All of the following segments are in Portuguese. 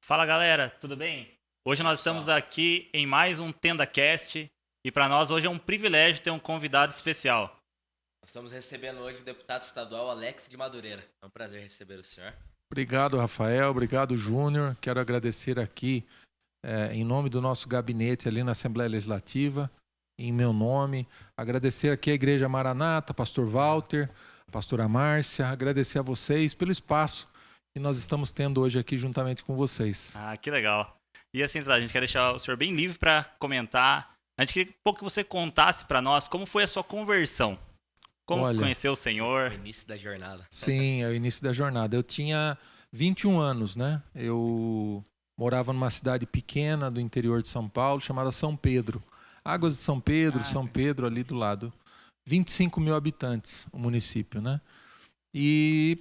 Fala galera, tudo bem? Hoje nós estamos aqui em mais um TendaCast e para nós hoje é um privilégio ter um convidado especial. Nós estamos recebendo hoje o deputado estadual Alex de Madureira. É um prazer receber o senhor. Obrigado, Rafael. Obrigado, Júnior. Quero agradecer aqui, em nome do nosso gabinete ali na Assembleia Legislativa, em meu nome. Agradecer aqui a Igreja Maranata, pastor Walter, a pastora Márcia. Agradecer a vocês pelo espaço que nós estamos tendo hoje aqui juntamente com vocês. Ah, que legal. E assim, a gente quer deixar o senhor bem livre para comentar. A gente queria um pouco que você contasse para nós como foi a sua conversão. Como conheceu o Senhor? O início da jornada. Sim, é o início da jornada. Eu tinha 21 anos, né? Eu morava numa cidade pequena do interior de São Paulo, chamada São Pedro. Águas de São Pedro, São Pedro ali do lado. 25 mil habitantes, o município, né? E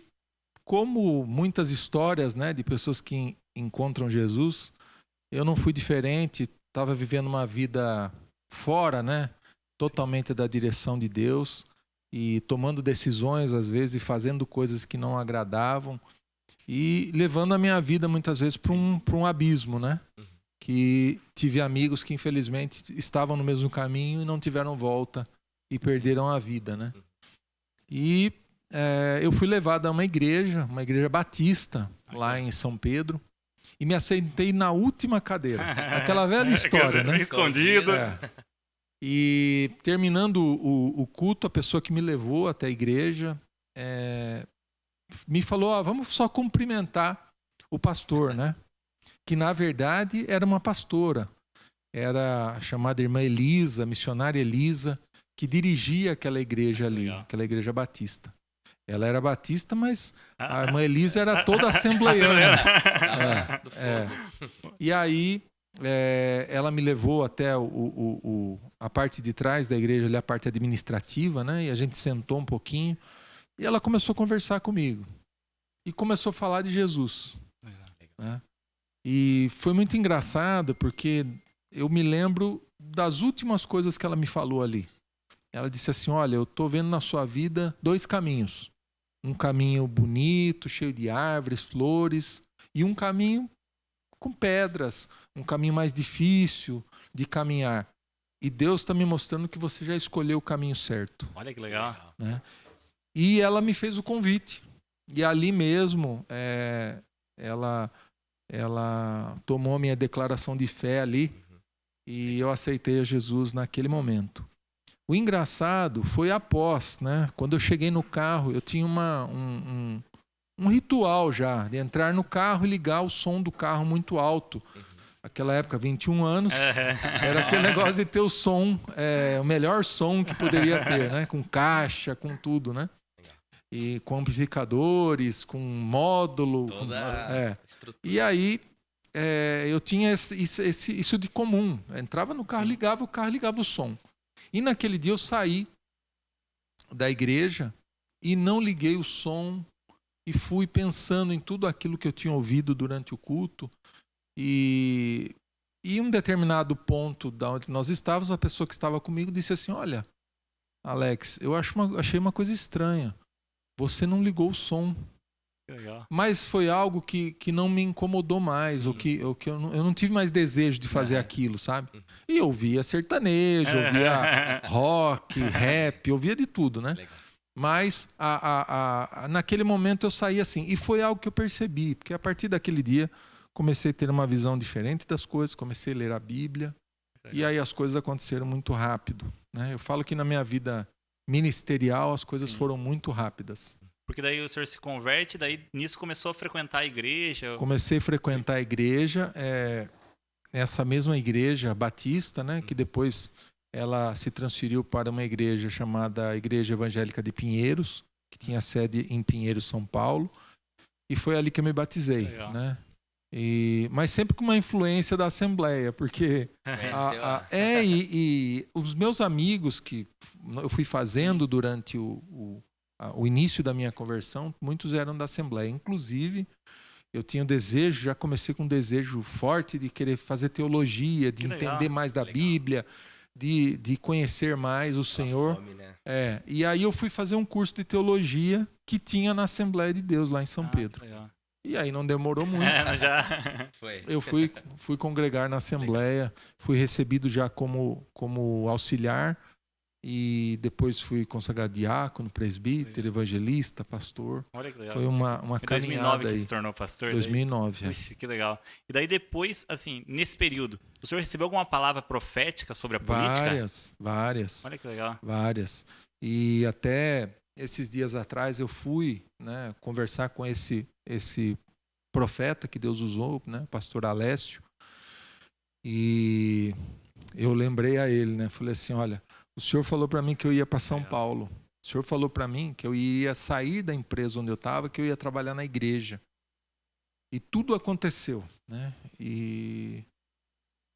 como muitas histórias, né, de pessoas que encontram Jesus, eu não fui diferente, estava vivendo uma vida fora, né? Totalmente da direção de Deus. E tomando decisões, às vezes, e fazendo coisas que não agradavam e levando a minha vida, muitas vezes, para um abismo, né? Que tive amigos que, infelizmente, estavam no mesmo caminho e não tiveram volta e perderam a vida, né? E eu fui levado a uma igreja batista, lá em São Pedro, e me assentei na última cadeira. Aquela velha história, né? Escondido. E terminando o culto, a pessoa que me levou até a igreja me falou, vamos só cumprimentar o pastor, né? Que na verdade era uma pastora, era chamada irmã Elisa, missionária Elisa, que dirigia aquela igreja ali, aquela igreja batista. Ela era batista, mas a irmã Elisa era toda assembleiana. E aí ela me levou até a parte de trás da igreja, ali, a parte administrativa, né? E a gente sentou um pouquinho e ela começou a conversar comigo e começou a falar de Jesus, né? E foi muito engraçado porque eu me lembro das últimas coisas que ela me falou ali. Ela disse assim, olha, eu estou vendo na sua vida 2 caminhos. Um caminho bonito, cheio de árvores, flores, e um caminho com pedras, um caminho mais difícil de caminhar. E Deus está me mostrando que você já escolheu o caminho certo. Olha que legal. Né? E ela me fez o convite. E ali mesmo, ela tomou a minha declaração de fé ali e eu aceitei a Jesus naquele momento. O engraçado foi após, né? Quando eu cheguei no carro, eu tinha um ritual já, de entrar no carro e ligar o som do carro muito alto. Aquela época, 21 anos, era aquele negócio de ter o som, o melhor som que poderia ter, né? Com caixa, com tudo, né? E com amplificadores, com módulo. E aí, eu tinha isso de comum. Eu entrava no carro, ligava o carro, ligava o som. E naquele dia eu saí da igreja e não liguei o som e fui pensando em tudo aquilo que eu tinha ouvido durante o culto. E em um determinado ponto da onde nós estávamos, a pessoa que estava comigo disse assim, olha, Alex, eu achei uma coisa estranha. Você não ligou o som. Legal. Mas foi algo que não me incomodou mais, ou que eu não tive mais desejo de fazer aquilo, sabe? E eu ouvia sertanejo, ouvia rock, rap, ouvia de tudo, né? Legal. Mas naquele momento eu saí assim, e foi algo que eu percebi, porque a partir daquele dia comecei a ter uma visão diferente das coisas, comecei a ler a Bíblia, e aí as coisas aconteceram muito rápido, né? Eu falo que na minha vida ministerial as coisas foram muito rápidas. Porque daí o senhor se converte, daí nisso começou a frequentar a igreja. Comecei a frequentar a igreja, essa mesma igreja batista, né, que depois ela se transferiu para uma igreja chamada Igreja Evangélica de Pinheiros, que tinha sede em Pinheiros, São Paulo, e foi ali que eu me batizei, né? Mas sempre com uma influência da Assembleia, porque e os meus amigos que eu fui fazendo durante o início da minha conversão, muitos eram da Assembleia. Inclusive, eu tinha desejo, já comecei com um desejo forte de querer fazer teologia, de entender mais da Bíblia, de conhecer mais o Senhor. Fome, né? E aí eu fui fazer um curso de teologia que tinha na Assembleia de Deus, lá em São Pedro. Legal. E aí não demorou muito. Já. Foi. Eu fui congregar na Assembleia, fui recebido já como auxiliar e depois fui consagrado diácono, presbítero, evangelista, pastor. Olha que legal. Foi uma Em 2009 caminhada que aí. se tornou pastor? 2009, daí? Puxa, que legal. E daí depois, assim, nesse período, o senhor recebeu alguma palavra profética sobre a política? Várias. Olha que legal. Várias. E até esses dias atrás eu fui, né, conversar com esse profeta que Deus usou, né, pastor Alessio, e eu lembrei a ele, né, falei assim, olha, o senhor falou para mim que eu ia para São Paulo, o senhor falou para mim que eu ia sair da empresa onde eu estava, que eu ia trabalhar na igreja, e tudo aconteceu, né, e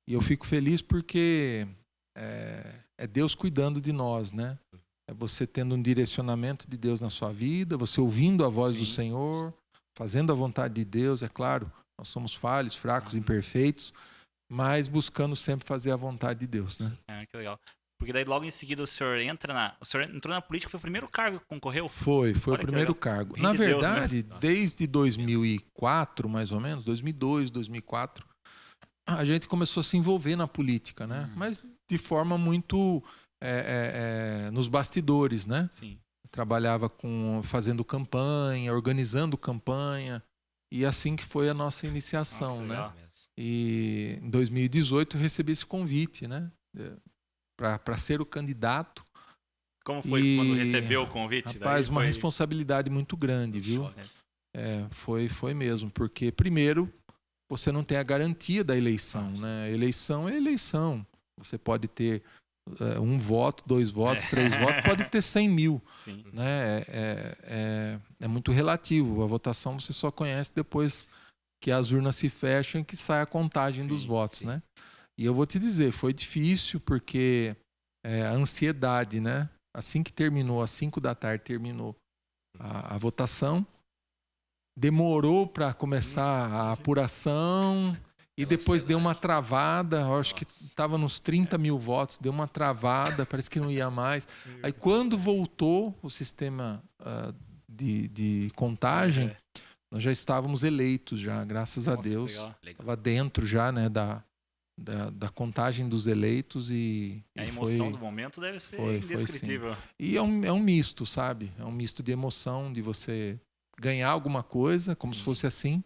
eu fico feliz porque é Deus cuidando de nós, né? É você tendo um direcionamento de Deus na sua vida, você ouvindo a voz do Senhor, fazendo a vontade de Deus, é claro, nós somos falhos, fracos, imperfeitos, mas buscando sempre fazer a vontade de Deus, né? Que legal. Porque daí logo em seguida o senhor entrou na política, foi o primeiro cargo que concorreu? Foi o primeiro cargo. Na verdade, desde 2004, mais ou menos, 2002, 2004, a gente começou a se envolver na política, né? Mas de forma muito nos bastidores, né? Sim. Trabalhava fazendo campanha, organizando campanha, e assim que foi a nossa iniciação, né? E em 2018 eu recebi esse convite, né? Para ser o candidato. Como foi quando recebeu o convite? Rapaz, uma responsabilidade muito grande, viu? Foi mesmo, porque primeiro você não tem a garantia da eleição, né? Eleição é eleição. Você pode ter 1 voto, 2 votos, 3 votos, pode ter 100 mil. Sim. Né? É muito relativo. A votação você só conhece depois que as urnas se fecham e que sai a contagem dos votos. Né? E eu vou te dizer, foi difícil porque a ansiedade, né? Assim que terminou, às 5 da tarde, terminou a votação, demorou para começar a apuração e depois deu uma travada, eu acho que estava nos 30 mil votos, deu uma travada, parece que não ia mais. Aí quando voltou o sistema de contagem, nós já estávamos eleitos já, graças a Deus. Estava dentro já, né, da contagem dos eleitos e a emoção do momento deve ser indescritível. E é um misto, sabe? É um misto de emoção, de você ganhar alguma coisa, como se fosse assim.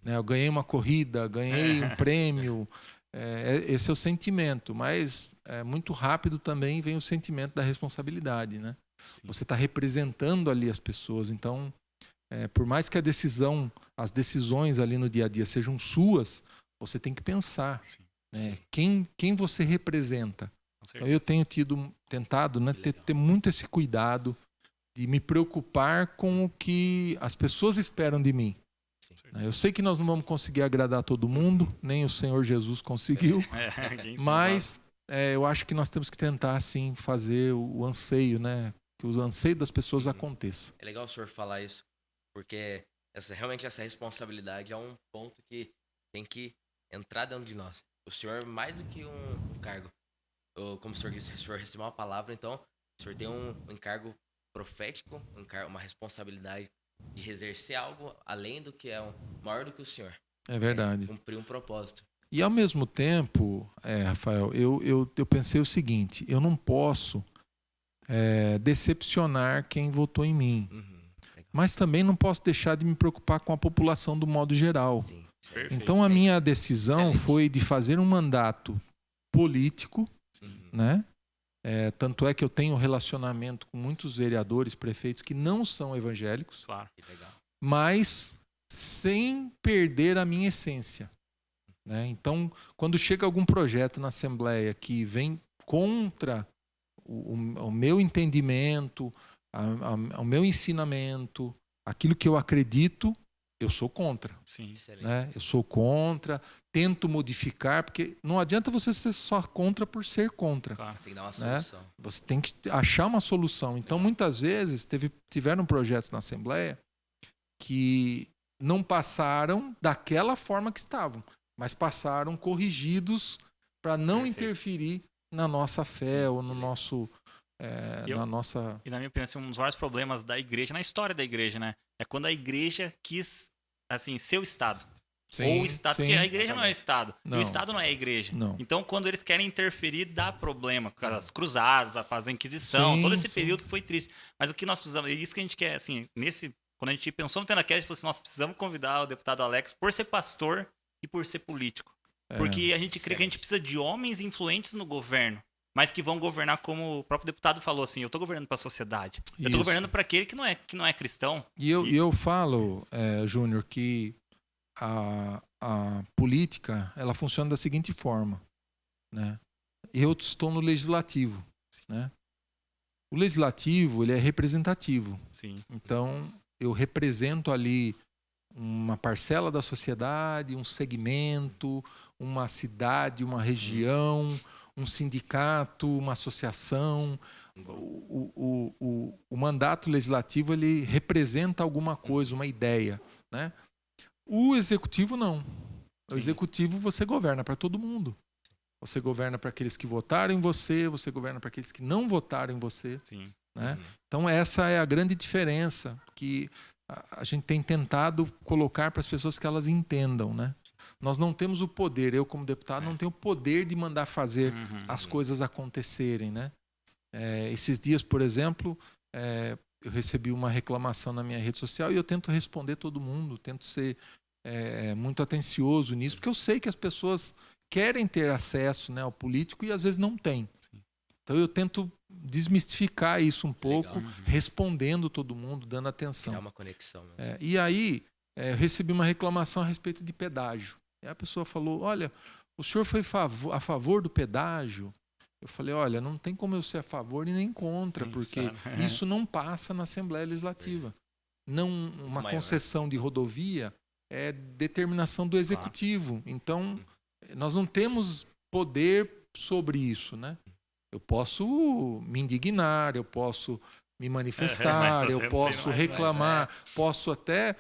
Né? Eu ganhei uma corrida, ganhei um prêmio. Esse é o sentimento. Mas muito rápido também vem o sentimento da responsabilidade. Né? Você está representando ali as pessoas. Então, por mais que as decisões ali no dia a dia sejam suas, você tem que pensar. Né? Quem você representa. Então, eu tenho tentado, né, ter muito esse cuidado de me preocupar com o que as pessoas esperam de mim. Eu sei que nós não vamos conseguir agradar todo mundo, nem o Senhor Jesus conseguiu, mas eu acho que nós temos que tentar, assim, fazer o anseio, né? Que o anseio das pessoas aconteça. É legal o senhor falar isso, porque realmente essa responsabilidade é um ponto que tem que entrar dentro de nós. O senhor, mais do que um cargo, como o senhor disse, o senhor recebeu uma palavra, então o senhor tem um encargo profético, uma responsabilidade de exercer algo além do que maior do que o senhor. É verdade. Cumprir um propósito. E ao mesmo tempo, Rafael, eu pensei o seguinte, eu não posso decepcionar quem votou em mim, mas também não posso deixar de me preocupar com a população do modo geral. Sim. Então a minha decisão foi de fazer um mandato político, né? Tanto é que eu tenho relacionamento com muitos vereadores, prefeitos que não são evangélicos, claro. mas sem perder a minha essência. Né? Então, quando chega algum projeto na Assembleia que vem contra o meu entendimento, o meu ensinamento, aquilo que eu acredito, eu sou contra. Sim. Né? Eu sou contra, tento modificar, porque não adianta você ser só contra por ser contra. Claro. Você tem que dar uma solução. Né? Você tem que achar uma solução. Então, muitas vezes, tiveram projetos na Assembleia que não passaram daquela forma que estavam, mas passaram corrigidos para não interferir na nossa fé ou no nosso... na nossa... E na minha opinião, um dos vários problemas da igreja, na história da igreja, né? É quando a igreja quis assim, seu Estado. Sim, ou o Estado, sim. porque a igreja não é o Estado. Não. E o Estado não é a igreja. Não. Então, quando eles querem interferir, dá problema. Com as cruzadas, a Inquisição, Sim, todo esse sim. período que foi triste. Mas o que nós precisamos, e isso que a gente quer, assim, quando a gente pensou no TendaCast, a gente falou assim, nós precisamos convidar o deputado Alex por ser pastor e por ser político. Porque a gente crê que a gente precisa de homens influentes no governo, mas que vão governar como o próprio deputado falou assim, eu estou governando para a sociedade. Eu estou governando para aquele que não é cristão. E eu falo, Júnior, que a política ela funciona da seguinte forma, né? Eu estou no legislativo, né? O legislativo ele é representativo. Sim. Então eu represento ali uma parcela da sociedade, um segmento, uma cidade, uma região, um sindicato, uma associação. O mandato legislativo ele representa alguma coisa, uma ideia, né? O executivo não. O executivo você governa para todo mundo. Você governa para aqueles que votaram em você, você governa para aqueles que não votaram em você. Sim. Né? Então essa é a grande diferença que a gente tem tentado colocar para as pessoas que elas entendam, né? Nós não temos o poder, eu como deputado não tenho o poder de mandar fazer as coisas acontecerem, né? Esses dias, por exemplo, eu recebi uma reclamação na minha rede social e eu tento responder todo mundo, tento ser muito atencioso nisso, porque eu sei que as pessoas querem ter acesso, né, ao político e às vezes não têm. Então eu tento desmistificar isso um pouco, respondendo todo mundo, dando atenção. Criar uma conexão. E aí, eu recebi uma reclamação a respeito de pedágio. E a pessoa falou, olha, o senhor foi a favor do pedágio? Eu falei, olha, não tem como eu ser a favor e nem contra, porque isso não passa na Assembleia Legislativa. Não, uma concessão de rodovia é determinação do Executivo. Então, nós não temos poder sobre isso, né? Eu posso me indignar, eu posso me manifestar, eu posso reclamar, posso até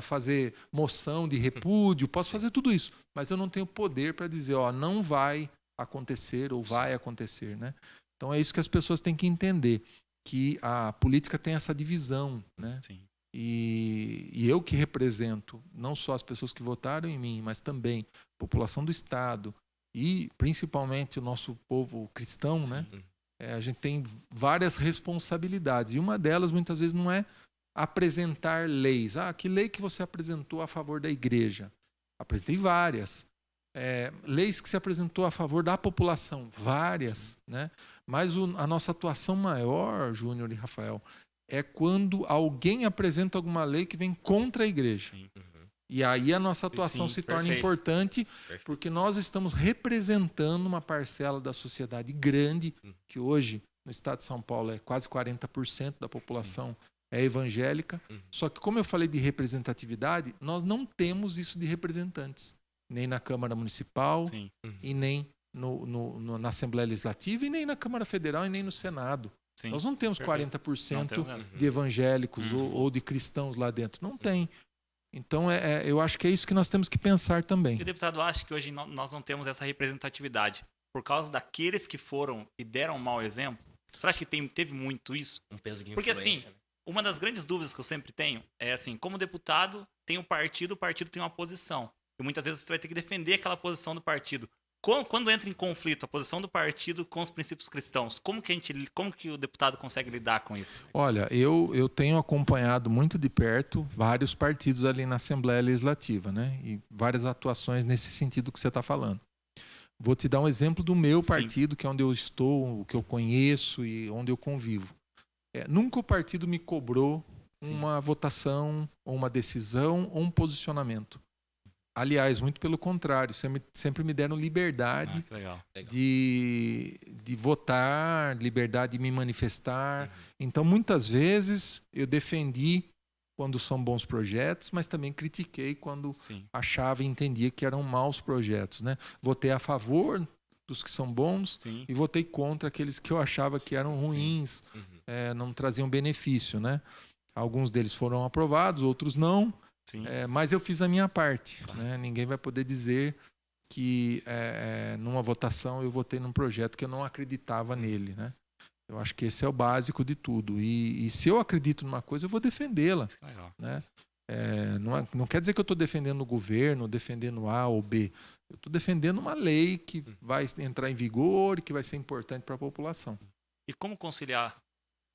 fazer moção de repúdio, posso fazer tudo isso, mas eu não tenho poder para dizer, ó, não vai acontecer ou vai acontecer, né? Então é isso que as pessoas têm que entender, que a política tem essa divisão, né? Sim. E eu que represento não só as pessoas que votaram em mim, mas também a população do Estado e principalmente o nosso povo cristão, né? A gente tem várias responsabilidades e uma delas muitas vezes não é apresentar leis. Que lei que você apresentou a favor da igreja? Apresentei várias. Leis que se apresentou a favor da população? Várias, né? Mas a nossa atuação maior, Júnior e Rafael, é quando alguém apresenta alguma lei que vem contra a igreja. E aí a nossa atuação se torna importante, porque nós estamos representando uma parcela da sociedade grande, que hoje no estado de São Paulo é quase 40% da população é evangélica. Só que como eu falei de representatividade, nós não temos isso de representantes, nem na Câmara Municipal, e nem na Assembleia Legislativa, e nem na Câmara Federal, e nem no Senado. Nós não temos 40% de evangélicos ou de cristãos lá dentro. Não tem. Então, eu acho que é isso que nós temos que pensar também. E o deputado acha que hoje nós não temos essa representatividade por causa daqueles que foram e deram um mau exemplo? Você acha que teve muito isso? Um peso de influência. Porque assim, uma das grandes dúvidas que eu sempre tenho é assim, como deputado tem um partido, o partido tem uma posição. E muitas vezes você vai ter que defender aquela posição do partido. Quando entra em conflito a posição do partido com os princípios cristãos, como que o deputado consegue lidar com isso? Olha, eu tenho acompanhado muito de perto vários partidos ali na Assembleia Legislativa, né? E várias atuações nesse sentido que você está falando. Vou te dar um exemplo do meu partido, que é onde eu estou, o que eu conheço e onde eu convivo. Nunca o partido me cobrou uma votação, ou uma decisão, ou um posicionamento. Aliás, muito pelo contrário, sempre me deram liberdade de votar, liberdade de me manifestar. Então, muitas vezes, eu defendi quando são bons projetos, mas também critiquei quando achava e entendia que eram maus projetos, né? Votei a favor dos que são bons e votei contra aqueles que eu achava que eram ruins, não traziam benefício, né? Alguns deles foram aprovados, outros não. Mas eu fiz a minha parte, né? Ninguém vai poder dizer que numa votação eu votei num projeto que eu não acreditava nele, né? Eu acho que esse é o básico de tudo. E se eu acredito numa coisa, eu vou defendê-la, né? Não quer dizer que eu estou defendendo o governo, defendendo A ou B. Eu estou defendendo uma lei que vai entrar em vigor e que vai ser importante para a população. E como conciliar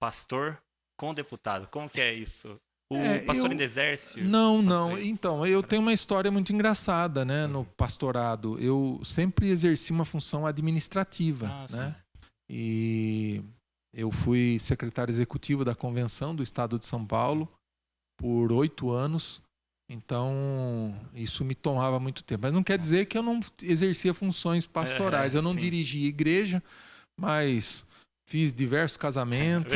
pastor com deputado? Como que é isso? O pastor ainda exerce? Não. Então, eu tenho uma história muito engraçada, né, no pastorado. Eu sempre exerci uma função administrativa, né? E eu fui secretário executivo da Convenção do Estado de São Paulo por 8 anos. Então, isso me tomava muito tempo. Mas não quer dizer que eu não exercia funções pastorais. Eu não dirigia igreja, mas fiz diversos casamentos,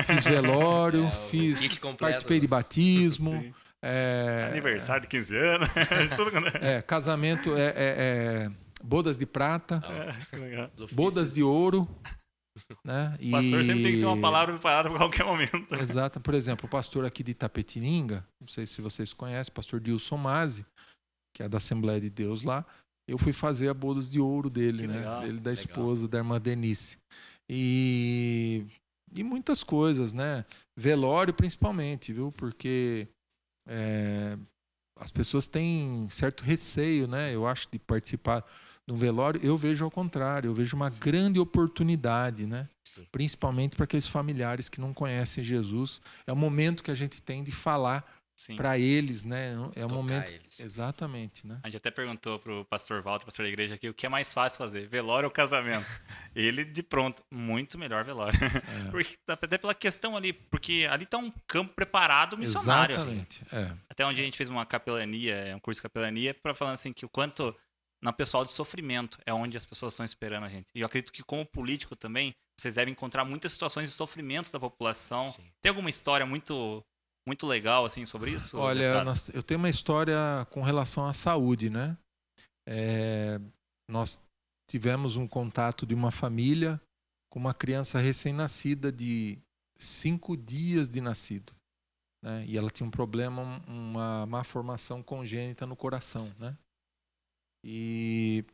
fiz velório, participei de batismo. Aniversário de 15 anos. Casamento, bodas de prata, bodas de ouro. Né? O pastor sempre tem que ter uma palavra preparada para qualquer momento. Exato. Por exemplo, o pastor aqui de Itapetininga, não sei se vocês conhecem, o pastor Dilson Mazzi, que é da Assembleia de Deus lá, eu fui fazer a bodas de ouro dele, né? Dele, da esposa, da irmã Denise. E muitas coisas, né? Velório principalmente, viu? Porque as pessoas têm certo receio, né? Eu acho, de participar de um velório. Eu vejo ao contrário, eu vejo uma grande oportunidade, né? Principalmente para aqueles familiares que não conhecem Jesus. É o momento que a gente tem de falar para eles, né? É o momento. Eles. Exatamente, né? A gente até perguntou pro pastor Walter, pastor da igreja aqui, o que é mais fácil fazer, velório ou casamento? Ele, de pronto, muito melhor velório. Porque, até pela questão ali, porque ali tá um campo preparado missionário. Exatamente. Até onde a gente fez uma capelania, um curso de capelania, para falar assim que o quanto no pessoal de sofrimento é onde as pessoas estão esperando a gente. E eu acredito que como político também, vocês devem encontrar muitas situações de sofrimento da população. Sim. Tem alguma história muito legal assim sobre isso? Olha, eu tenho uma história com relação à saúde, né? Nós tivemos um contato de uma família com uma criança recém-nascida de 5 dias de nascido, né? E ela tinha um problema, uma má formação congênita no coração, né? E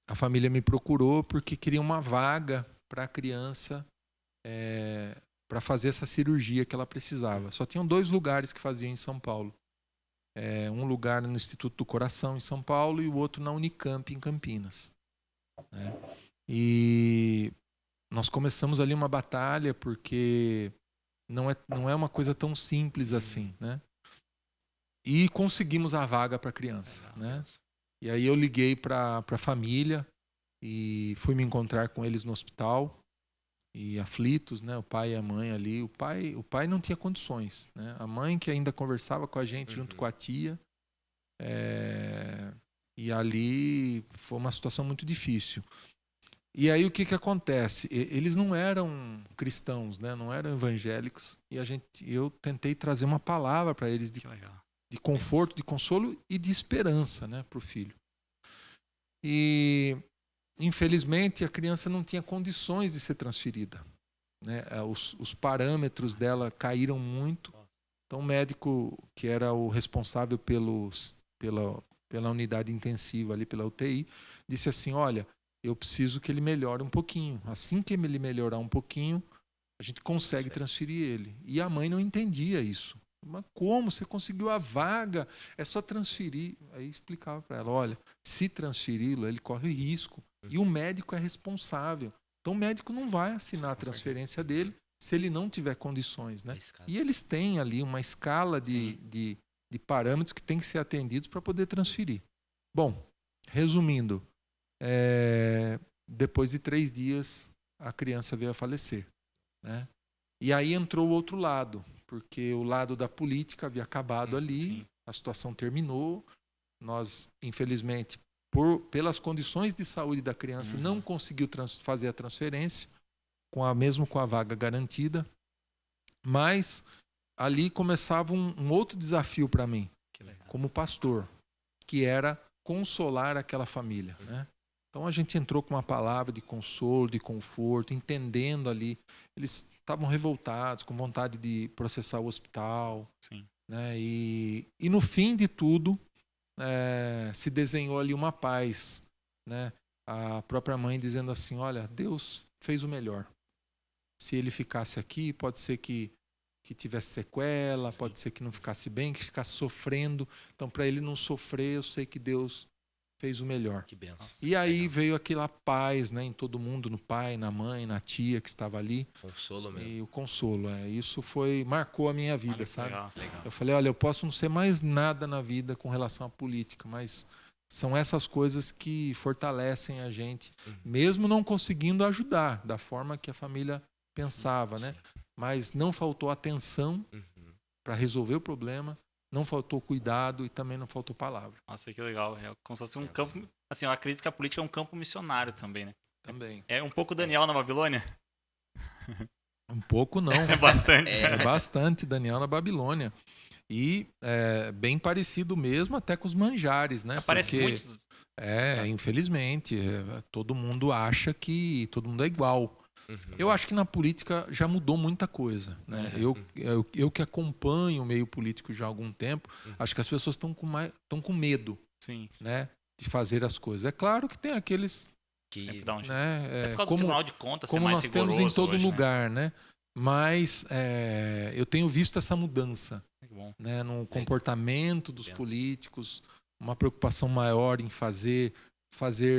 a família me procurou porque queria uma vaga para a criança para fazer essa cirurgia que ela precisava. Só tinham 2 lugares que faziam em São Paulo. Um lugar no Instituto do Coração, em São Paulo, e o outro na Unicamp, em Campinas. E nós começamos ali uma batalha porque não é uma coisa tão simples assim, né? E conseguimos a vaga para a criança, né? E aí eu liguei para a família e fui me encontrar com eles no hospital, e aflitos, né? O pai e a mãe ali. O pai não tinha condições, né? A mãe que ainda conversava com a gente junto com a tia. E ali foi uma situação muito difícil. E aí o que acontece? Eles não eram cristãos, né? Não eram evangélicos. E eu tentei trazer uma palavra para eles de conforto, de consolo e de esperança, né, para o filho. E infelizmente a criança não tinha condições de ser transferida, né? Os parâmetros dela caíram muito. Então o médico, que era o responsável pela unidade intensiva ali, pela UTI, disse assim: olha, eu preciso que ele melhore um pouquinho. Assim que ele melhorar um pouquinho, a gente consegue transferir ele. E a mãe não entendia isso. Mas como? Você conseguiu a vaga, é só transferir. Aí explicava para ela: olha, se transferi-lo, ele corre risco. E o médico é responsável. Então o médico não vai assinar a transferência dele se ele não tiver condições, né? E eles têm ali uma escala de parâmetros que tem que ser atendidos para poder transferir. Bom, resumindo, depois de 3 dias a criança veio a falecer, né? E aí entrou o outro lado, porque o lado da política havia acabado ali, a situação terminou. Nós, infelizmente, pelas condições de saúde da criança, não conseguiu fazer a transferência, mesmo com a vaga garantida. Mas ali começava um outro desafio para mim, como pastor, que era consolar aquela família, né? Então a gente entrou com uma palavra de consolo, de conforto, entendendo ali. Eles estavam revoltados, com vontade de processar o hospital. Sim. Né? E no fim de tudo, se desenhou ali uma paz, né? A própria mãe dizendo assim: olha, Deus fez o melhor. Se ele ficasse aqui, pode ser que que tivesse sequela, Sim. pode ser que não ficasse bem, que ficasse sofrendo. Então, para ele não sofrer, eu sei que Deus fez o melhor. Que benção. E aí Legal. veio aquela paz, né, em todo mundo, no pai, na mãe, na tia que estava ali. Consolo mesmo. E o consolo. Isso marcou a minha vida, Olha que sabe? legal. Legal. Eu falei, olha, eu posso não ser mais nada na vida com relação à política, mas são essas coisas que fortalecem a gente, mesmo não conseguindo ajudar da forma que a família pensava, né? Sim. Mas não faltou atenção para resolver o problema, não faltou cuidado e também não faltou palavra. Nossa, que legal. É como se fosse um campo. Assim, eu acredito que a política é um campo missionário também, né? Também. É um pouco Daniel na Babilônia? Um pouco não. É bastante. É bastante Daniel na Babilônia. E bem parecido mesmo até com os manjares, né? Aparece Porque, muito. infelizmente, todo mundo acha que todo mundo é igual. Eu acho que na política já mudou muita coisa, né? Eu que acompanho o meio político já há algum tempo, acho que as pessoas estão com medo, Sim. né, de fazer as coisas. É claro que tem aqueles, Sempre Que dá um jeito. né, Até por causa do Tribunal de Contas ser como mais nós temos rigoroso em todo hoje, lugar, né? Mas eu tenho visto essa mudança, né? Que bom. né, no comportamento dos Penso. políticos, uma preocupação maior em fazer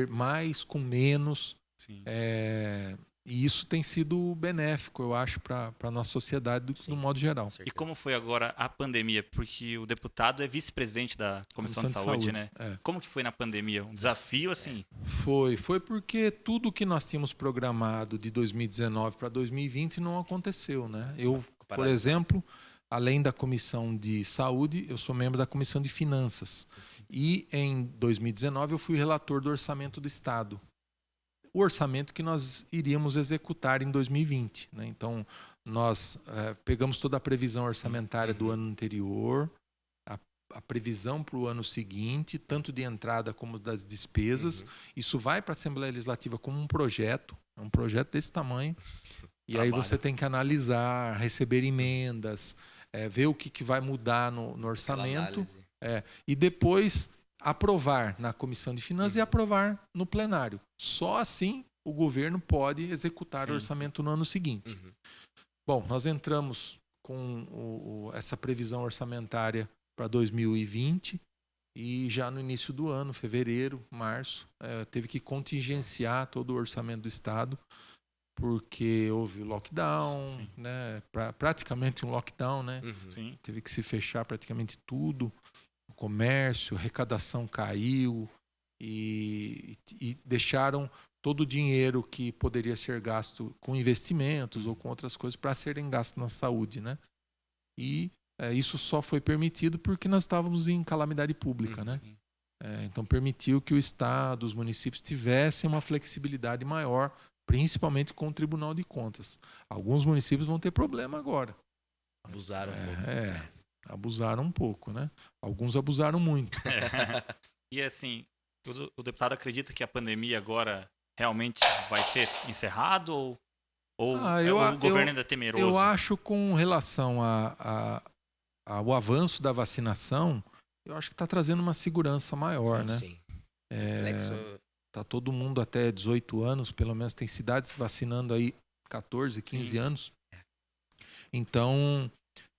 mais com menos. Sim. E isso tem sido benéfico, eu acho, para a nossa sociedade no modo geral. E como foi agora a pandemia? Porque o deputado é vice-presidente da Comissão de Saúde, né? Como que foi na pandemia? Um desafio, assim? Foi porque tudo que nós tínhamos programado de 2019 para 2020 não aconteceu, né? Eu, por exemplo, além da Comissão de Saúde, eu sou membro da Comissão de Finanças. E em 2019 eu fui relator do Orçamento do Estado. O orçamento que nós iríamos executar em 2020, né? Então, nós pegamos toda a previsão orçamentária do ano anterior, a previsão para o ano seguinte, tanto de entrada como das despesas. Isso vai para a Assembleia Legislativa como um projeto desse tamanho. E aí você tem que analisar, receber emendas, ver o que vai mudar no orçamento. E depois aprovar na Comissão de Finanças e aprovar no plenário. Só assim o governo pode executar o orçamento no ano seguinte. Bom, nós entramos com essa previsão orçamentária para 2020 e já no início do ano, fevereiro, março, teve que contingenciar todo o orçamento do Estado porque houve o lockdown, né? Praticamente um lockdown, né? Sim. Teve que se fechar praticamente tudo. O comércio, a arrecadação caiu e deixaram todo o dinheiro que poderia ser gasto com investimentos ou com outras coisas para serem gastos na saúde, né? E isso só foi permitido porque nós estávamos em calamidade pública, né? Então permitiu que o Estado, os municípios tivessem uma flexibilidade maior, principalmente com o Tribunal de Contas. Alguns municípios vão ter problema agora. Abusaram um pouco. Abusaram um pouco, né? Alguns abusaram muito. E assim, o deputado acredita que a pandemia agora realmente vai ter encerrado ou o governo ainda é temeroso? Eu acho com relação ao avanço da vacinação, eu acho que está trazendo uma segurança maior, né? Sim. Tá todo mundo até 18 anos, pelo menos tem cidades vacinando aí 14, 15 anos. Então,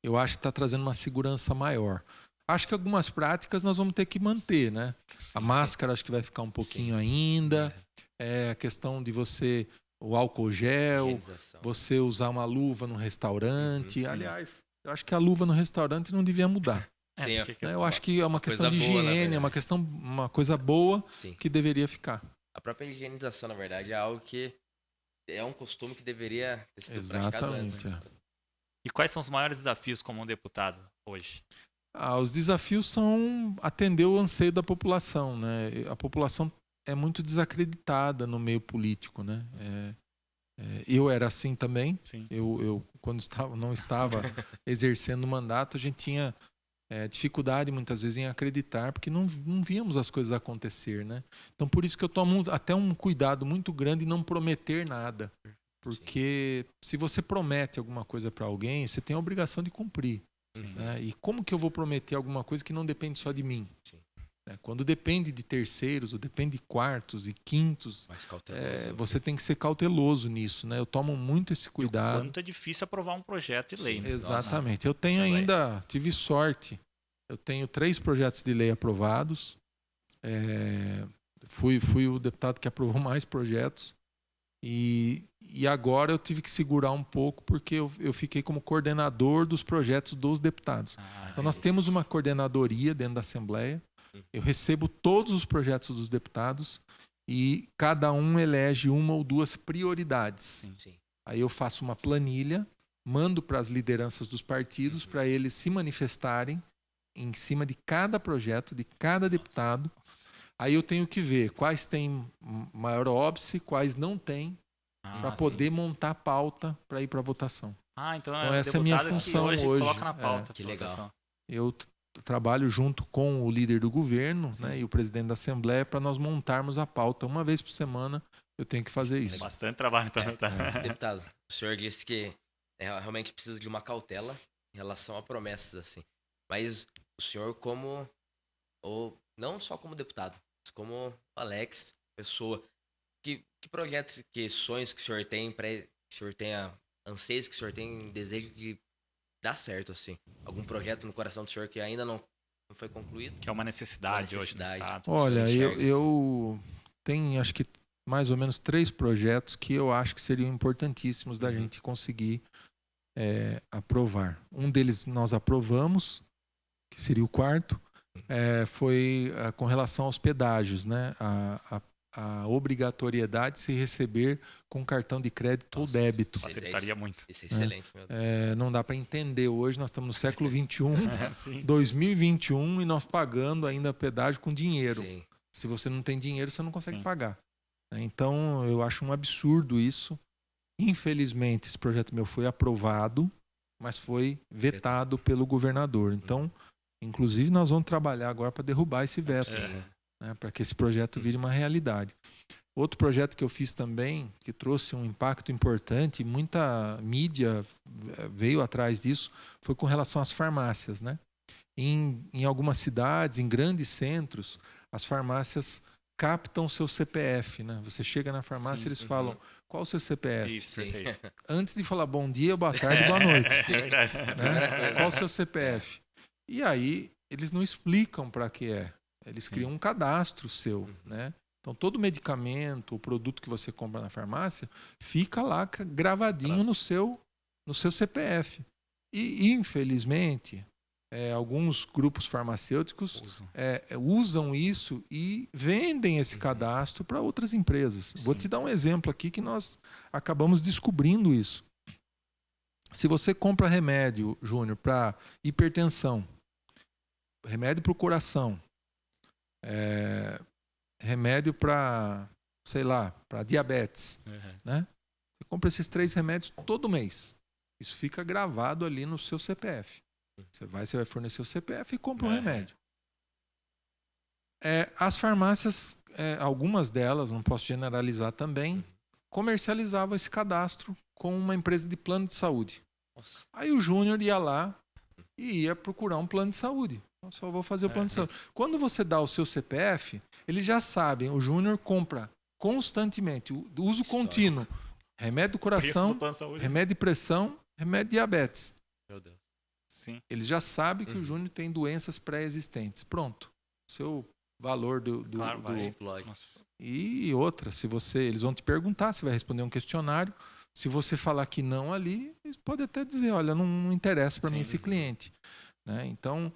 eu acho que está trazendo uma segurança maior. Acho que algumas práticas nós vamos ter que manter, né? A máscara acho que vai ficar um pouquinho ainda. A questão de o álcool gel, você usar uma luva no restaurante. Aliás, eu acho que a luva no restaurante não devia mudar. Eu acho que é uma questão de higiene, uma coisa boa que deveria ficar. A própria higienização, na verdade, é algo que é um costume que deveria ter sido praticado antes. E quais são os maiores desafios como um deputado hoje? Os desafios são atender o anseio da população, né? A população é muito desacreditada no meio político, né? Eu era assim também. Eu quando não estava exercendo o mandato, a gente tinha dificuldade muitas vezes em acreditar, porque não víamos as coisas acontecer, né? Então por isso que eu tomo até um cuidado muito grande em não prometer nada, porque se você promete alguma coisa para alguém, você tem a obrigação de cumprir. Né? E como que eu vou prometer alguma coisa que não depende só de mim? né? Quando depende de terceiros, ou depende de quartos e quintos, Mais cauteloso. você tem que ser cauteloso nisso, né? Eu tomo muito esse cuidado. Quanto é difícil aprovar um projeto de lei, né? Exatamente. Eu tenho tive sorte. Eu tenho 3 projetos de lei aprovados. Fui o deputado que aprovou mais projetos. E agora eu tive que segurar um pouco porque eu fiquei como coordenador dos projetos dos deputados. Então nós temos uma coordenadoria dentro da Assembleia. Eu recebo todos os projetos dos deputados e cada um elege 1 ou 2 prioridades. Sim. Aí eu faço uma planilha, mando para as lideranças dos partidos para eles se manifestarem em cima de cada projeto, de cada deputado. Aí eu tenho que ver quais têm maior óbice, quais não têm, para poder montar a pauta para ir para a votação. Então essa é a minha função hoje. Coloca na pauta. Que legal. Eu trabalho junto com o líder do governo, né, e o presidente da Assembleia para nós montarmos a pauta. Uma vez por semana eu tenho que fazer isso. Bastante trabalho. Então. Deputado, o senhor disse que realmente precisa de uma cautela em relação a promessas, assim. Mas o senhor não só como deputado, mas como Alex, pessoa, que projetos, que sonhos que o senhor tem, que o senhor tenha anseios, que o senhor tem desejo de dar certo, assim? Algum projeto no coração do senhor que ainda não foi concluído? Que é uma necessidade hoje no Estado. Olha, eu tenho, acho que mais ou menos 3 projetos que eu acho que seriam importantíssimos da gente conseguir aprovar. Um deles nós aprovamos, que seria o 4º, foi com relação aos pedágios, né? A obrigatoriedade de se receber com cartão de crédito ou débito. Facilitaria muito. Isso é excelente. Não dá para entender hoje, nós estamos no século XXI, 2021, e nós pagando ainda pedágio com dinheiro. Sim. Se você não tem dinheiro, você não consegue pagar. Então, eu acho um absurdo isso. Infelizmente, esse projeto meu foi aprovado, mas foi vetado pelo governador. Então, inclusive, nós vamos trabalhar agora para derrubar esse veto. Né, para que esse projeto vire uma realidade. Outro projeto que eu fiz também, que trouxe um impacto importante, e muita mídia veio atrás disso, foi com relação às farmácias, né? Em algumas cidades, em grandes centros, as farmácias captam seu CPF, né? Você chega na farmácia e eles falam, qual o seu CPF? Isso, perfeito. Antes de falar bom dia, boa tarde, boa noite. Né? Qual o seu CPF? E aí, eles não explicam para que é. Eles criam um cadastro seu, né? Então, todo medicamento, o produto que você compra na farmácia, fica lá gravadinho no seu CPF. E, infelizmente, alguns grupos farmacêuticos usam isso e vendem esse cadastro para outras empresas. Vou te dar um exemplo aqui que nós acabamos descobrindo isso. Se você compra remédio, Júnior, para hipertensão, remédio para o coração, remédio para, sei lá, para diabetes, né? Você compra esses 3 remédios todo mês. Isso fica gravado ali no seu CPF. Você vai fornecer o CPF e compra o remédio. As farmácias, algumas delas, não posso generalizar também, comercializavam esse cadastro com uma empresa de plano de saúde. Nossa. Aí o Júnior ia lá e ia procurar um plano de saúde. Eu só vou fazer o plano de saúde. Quando você dá o seu CPF, eles já sabem, o Júnior compra constantemente, o uso contínuo, remédio do coração, remédio de pressão, remédio de diabetes. Meu Deus. Sim. Eles já sabem que o Júnior tem doenças pré-existentes. Pronto. O seu valor vai explode. E outra, eles vão te perguntar, você vai responder um questionário. Se você falar que não ali, eles podem até dizer, olha, não interessa para mim esse cliente. Né? Então,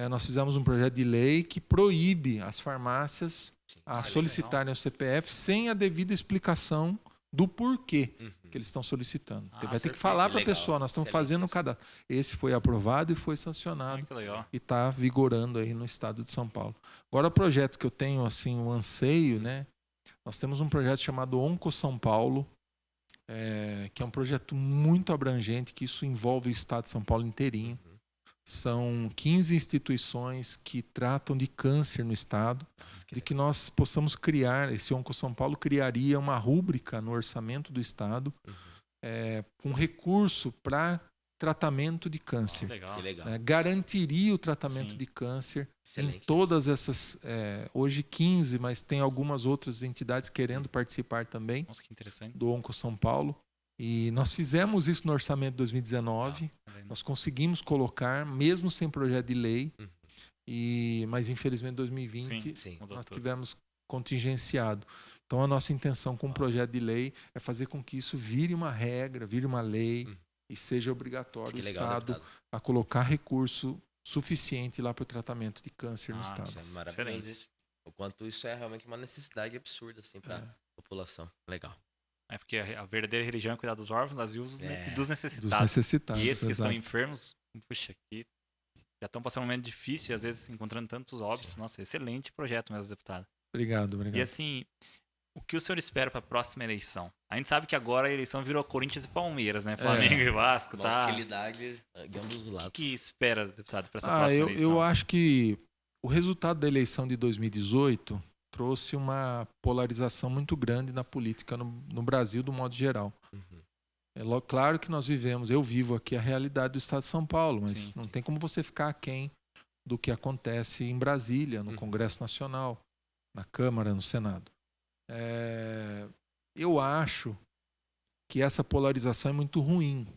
nós fizemos um projeto de lei que proíbe as farmácias a solicitarem o CPF sem a devida explicação do porquê que eles estão solicitando. Vai ter que falar para a pessoa, nós estamos fazendo o cadastro. Esse foi aprovado e foi sancionado e está vigorando aí no estado de São Paulo. Agora, o projeto que eu tenho, assim, um anseio, né? Nós temos um projeto chamado Onco São Paulo, que é um projeto muito abrangente, que isso envolve o estado de São Paulo inteirinho. São 15 instituições que tratam de câncer no estado, de que nós possamos criar, esse Onco São Paulo criaria uma rúbrica no orçamento do estado, com recurso para tratamento de câncer. Legal. Que legal. Né? Garantiria o tratamento Sim. de câncer Excelente em todas essas, hoje 15, mas tem algumas outras entidades querendo participar também Nossa, que interessante. do Onco São Paulo. E nós fizemos isso no orçamento de 2019, Tá vendo? nós conseguimos colocar, mesmo sem projeto de lei, Uhum. mas infelizmente em 2020 Sim. Mudou nós tudo. tivemos contingenciado. Então a nossa intenção com o projeto de lei é fazer com que isso vire uma regra, vire uma lei e seja obrigatório Que o legal, Estado deputado. a colocar recurso suficiente lá para o tratamento de câncer no Ah, Estado. Isso é Excelente. maravilhoso. Isso. O quanto isso é realmente uma necessidade absurda, assim, pra população. Legal. É porque a verdadeira religião é cuidar dos órfãos, das viúvas e dos Dos necessitados. necessitados. E esses que estão exato. enfermos, puxa, que já estão passando um momento difícil e às vezes encontrando tantos óbitos. Sim. Nossa, excelente projeto mesmo, deputado. Obrigado. E assim, o que o senhor espera para a próxima eleição? A gente sabe que agora a eleição virou Corinthians e Palmeiras, né? Flamengo e Vasco, Nossa, tá? hostilidade de ambos os O lados. que espera, deputado, para essa próxima eleição? Eu acho que o resultado da eleição de 2018 trouxe uma polarização muito grande na política no Brasil, do modo geral. Uhum. Claro que eu vivo aqui a realidade do Estado de São Paulo, mas Sim. não tem como você ficar aquém do que acontece em Brasília, no Congresso Nacional, na Câmara, no Senado. Eu acho que essa polarização é muito ruim,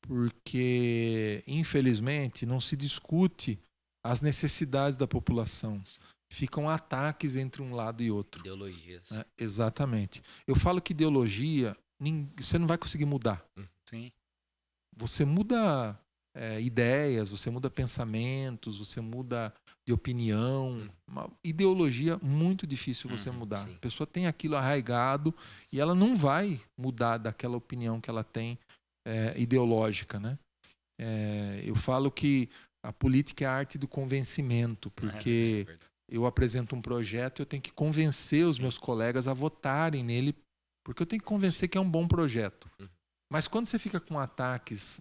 porque, infelizmente, não se discute as necessidades da população. Ficam ataques entre um lado e outro. Ideologias. Né? Exatamente. Eu falo que ideologia, você não vai conseguir mudar. Sim. Você muda ideias, você muda pensamentos, você muda de opinião. Uma ideologia muito difícil você mudar. Sim. A pessoa tem aquilo arraigado e ela não vai mudar daquela opinião que ela tem ideológica, né? Eu falo que a política é a arte do convencimento, porque eu apresento um projeto e eu tenho que convencer os meus colegas a votarem nele, porque eu tenho que convencer que é um bom projeto. Mas quando você fica com ataques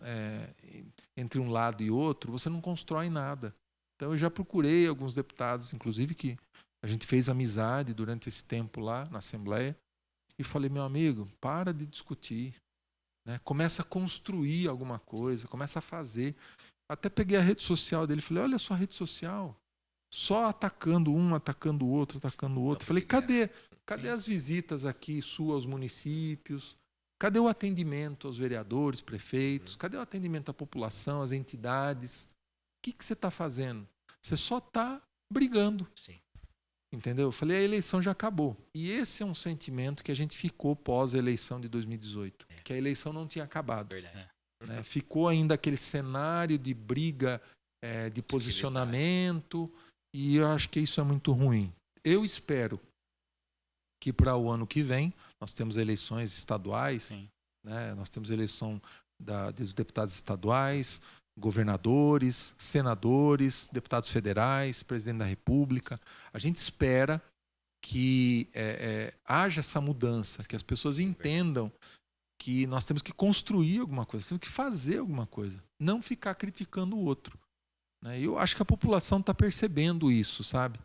entre um lado e outro, você não constrói nada. Então eu já procurei alguns deputados, inclusive, que a gente fez amizade durante esse tempo lá na Assembleia, e falei, meu amigo, para de discutir. Né? Começa a construir alguma coisa, começa a fazer. Até peguei a rede social dele e falei, olha só a rede social. Só atacando um, atacando o outro, atacando o outro. Falei, cadê as visitas aqui suas aos municípios? Cadê o atendimento aos vereadores, prefeitos? Cadê o atendimento à população, às entidades? O que você está fazendo? Você só está brigando. Sim. Entendeu? Eu falei, a eleição já acabou. E esse é um sentimento que a gente ficou pós a eleição de 2018. Que a eleição não tinha acabado. Verdade. Né? Ficou ainda aquele cenário de briga, de posicionamento, e eu acho que isso é muito ruim. Eu espero que para o ano que vem, nós temos eleições estaduais, né? Nós temos eleição dos deputados estaduais, governadores, senadores, deputados federais, presidente da República. A gente espera que haja essa mudança, que as pessoas entendam que nós temos que construir alguma coisa, temos que fazer alguma coisa, não ficar criticando o outro. Né? Eu acho que a população está percebendo isso, sabe?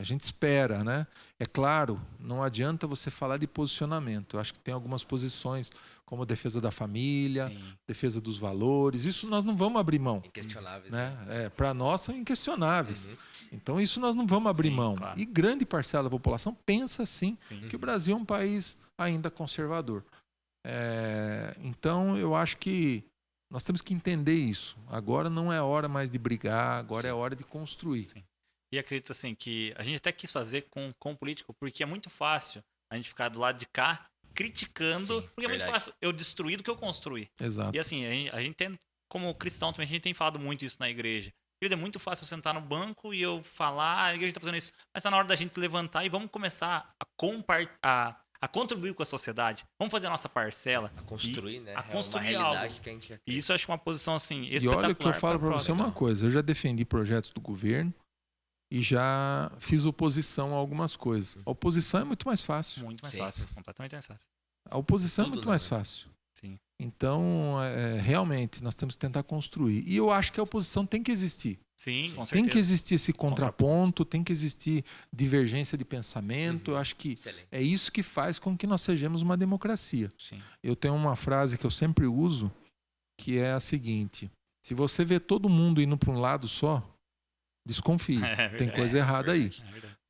A gente espera, né? É claro, não adianta você falar de posicionamento. Eu acho que tem algumas posições, como a defesa da família, defesa dos valores. Isso nós não vamos abrir mão. Inquestionáveis. Né? Para nós são inquestionáveis. Então isso nós não vamos abrir mão. Claro. E grande parcela da população pensa assim, que o Brasil é um país ainda conservador. Então eu acho que nós temos que entender isso. Agora não é hora mais de brigar, agora é hora de construir. E acredito assim que a gente até quis fazer com o político, porque é muito fácil a gente ficar do lado de cá criticando, porque é muito fácil eu destruir do que eu construir. Exato. E assim, a gente tem, como cristão também, a gente tem falado muito isso na igreja. É muito fácil eu sentar no banco e eu falar, a igreja está fazendo isso, mas está na hora da gente levantar e vamos começar a contribuir com a sociedade. Vamos fazer a nossa parcela. A construir, né? A construir uma realidade algo. Que a gente acredita. E isso eu acho uma posição assim E espetacular. olha que eu falo para você uma coisa, eu já defendi projetos do governo e já fiz oposição a algumas coisas. A oposição é muito mais fácil. Muito mais fácil, completamente mais fácil. A oposição é muito mais fácil. Sim. Então, realmente, nós temos que tentar construir. E eu acho que a oposição tem que existir. Sim, com certeza. Tem que existir esse contraponto, tem que existir divergência de pensamento. Eu acho que é isso que faz com que nós sejamos uma democracia. Sim. Eu tenho uma frase que eu sempre uso, que é a seguinte: se você vê todo mundo indo para um lado só, desconfie. Tem coisa errada aí.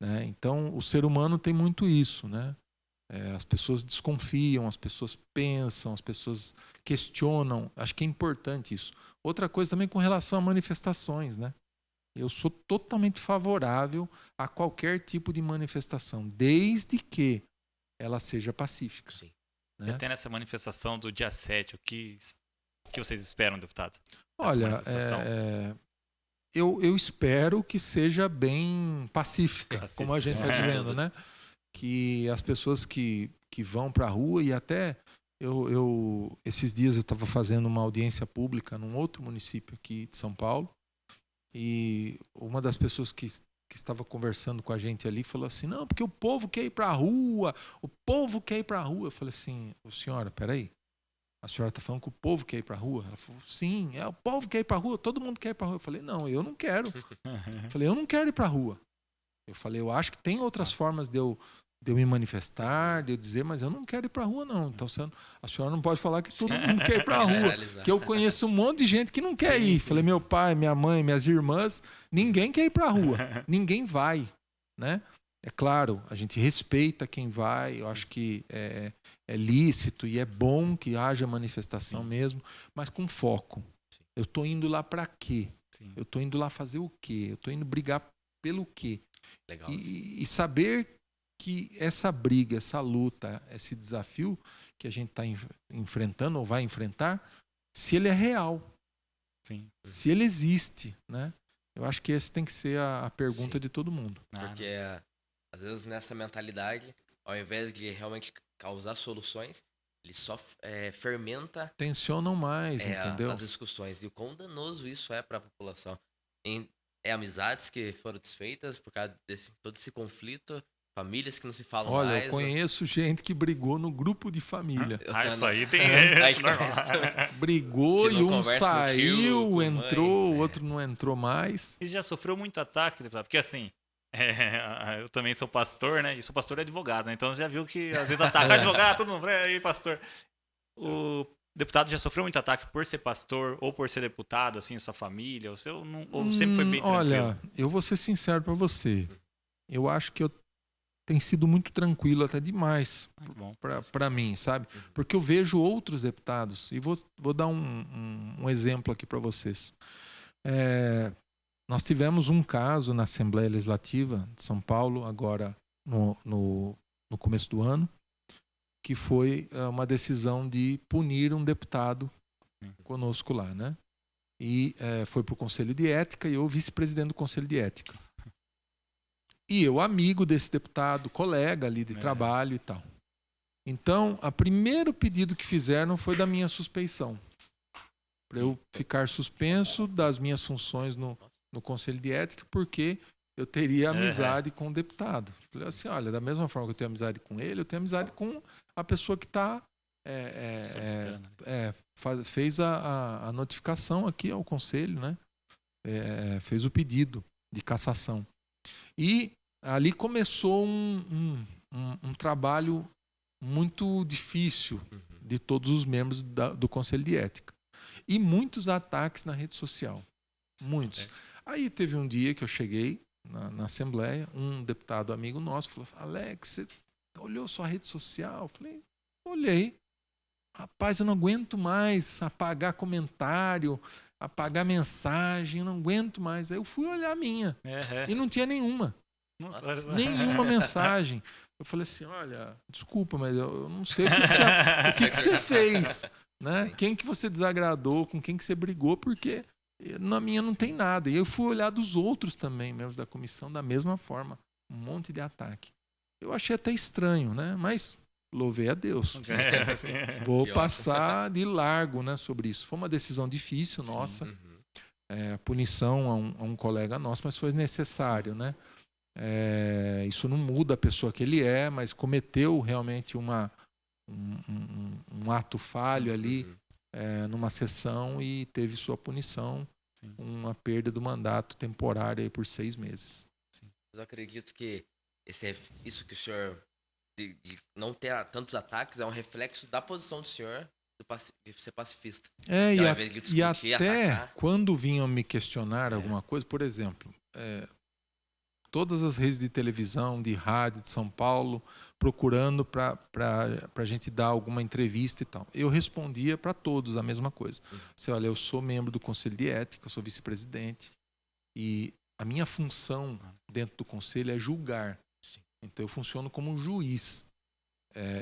Né? Então, o ser humano tem muito isso, né? As pessoas desconfiam, as pessoas pensam, as pessoas questionam. Acho que é importante isso. Outra coisa também com relação a manifestações, né? Eu sou totalmente favorável a qualquer tipo de manifestação, desde que ela seja pacífica. Sim. Né? Até nessa manifestação do dia 7, o que vocês esperam, deputado? Olha, eu espero que seja bem pacífica, como a gente está dizendo, né? Que as pessoas que vão para a rua, e até esses dias eu estava fazendo uma audiência pública num outro município aqui de São Paulo, e uma das pessoas que estava conversando com a gente ali falou assim: não, porque o povo quer ir para a rua, o povo quer ir para a rua. Eu falei assim: senhora, peraí, a senhora está falando que o povo quer ir para a rua? Ela falou: sim, o povo quer ir para a rua, todo mundo quer ir para a rua. Eu falei: não, eu não quero. Eu falei: eu não quero ir para a rua. Eu falei: eu acho que tem outras formas de eu me manifestar, de eu dizer, mas eu não quero ir para a rua, não. Então a senhora não pode falar que todo mundo quer ir para a rua. Que eu conheço um monte de gente que não quer ir. Falei: meu pai, minha mãe, minhas irmãs, ninguém quer ir para a rua. Ninguém vai. Né? É claro, a gente respeita quem vai. Eu acho que é lícito e é bom que haja manifestação mesmo, mas com foco. Eu estou indo lá para quê? Eu estou indo lá fazer o quê? Eu estou indo brigar pelo quê? Legal. E saber que essa briga, essa luta, esse desafio que a gente está enfrentando ou vai enfrentar, se ele é real, se ele existe, né? Eu acho que essa tem que ser a pergunta de todo mundo. Porque às vezes nessa mentalidade, ao invés de realmente causar soluções, ele só fermenta, tensionam mais, entendeu? as discussões. E o quão danoso isso é para a população. Amizades que foram desfeitas por causa desse todo esse conflito, famílias que não se falam mais. Olha, eu conheço gente que brigou no grupo de família. Isso aí tem... Brigou e um saiu, entrou, o outro não entrou mais. E já sofreu muito ataque, deputado? Porque assim, eu também sou pastor, né? E sou pastor e advogado, né? Então já viu que às vezes ataca advogado, todo mundo, aí pastor. O deputado já sofreu muito ataque por ser pastor ou por ser deputado, assim, sua família? Ou sempre foi bem tranquilo? Olha, eu vou ser sincero para você. Eu acho que tem sido muito tranquilo, até demais, para mim, sabe? Porque eu vejo outros deputados, e vou dar um exemplo aqui para vocês. Nós tivemos um caso na Assembleia Legislativa de São Paulo, agora no começo do ano, que foi uma decisão de punir um deputado conosco lá, né? E foi para o Conselho de Ética, e eu vice-presidente do Conselho de Ética. E eu amigo desse deputado, colega ali de trabalho e tal. Então, o primeiro pedido que fizeram foi da minha suspeição. Para eu ficar suspenso das minhas funções no Conselho de Ética, porque eu teria amizade com o deputado. Falei assim: olha, da mesma forma que eu tenho amizade com ele, eu tenho amizade com a pessoa que está fez a notificação aqui ao Conselho, né? Fez o pedido de cassação. E ali começou um trabalho muito difícil de todos os membros do Conselho de Ética. E muitos ataques na rede social. Muitos. Aí teve um dia que eu cheguei na Assembleia, um deputado amigo nosso falou assim: Alex, você olhou sua rede social? Eu falei: olhei. Rapaz, eu não aguento mais apagar comentário, apagar mensagem, eu não aguento mais. Aí eu fui olhar a minha e não tinha nenhuma. Nenhuma mensagem. Eu falei assim: olha, desculpa, mas eu não sei o que você fez, né? Quem que você desagradou, com quem que você brigou, porque na minha não tem nada. E eu fui olhar dos outros também, membros da comissão, da mesma forma. Um monte de ataque. Eu achei até estranho, né? Mas louvei a Deus. Vou passar de largo, né, sobre isso. Foi uma decisão difícil, nossa. Punição a um colega nosso, mas foi necessário, né? Isso não muda a pessoa que ele é, mas cometeu realmente um ato falho ali numa sessão e teve sua punição, uma perda do mandato temporária aí por 6 meses. Eu acredito que isso que o senhor de não ter tantos ataques é um reflexo da posição do senhor de ser pacifista. É, E ao invés de e discutir, até atacar. quando vinham me questionar alguma coisa, por exemplo, todas as redes de televisão, de rádio de São Paulo, procurando para a gente dar alguma entrevista e tal. Eu respondia para todos a mesma coisa. Assim, olha, eu sou membro do Conselho de Ética, eu sou vice-presidente, e a minha função dentro do Conselho é julgar. Então eu funciono como um juiz.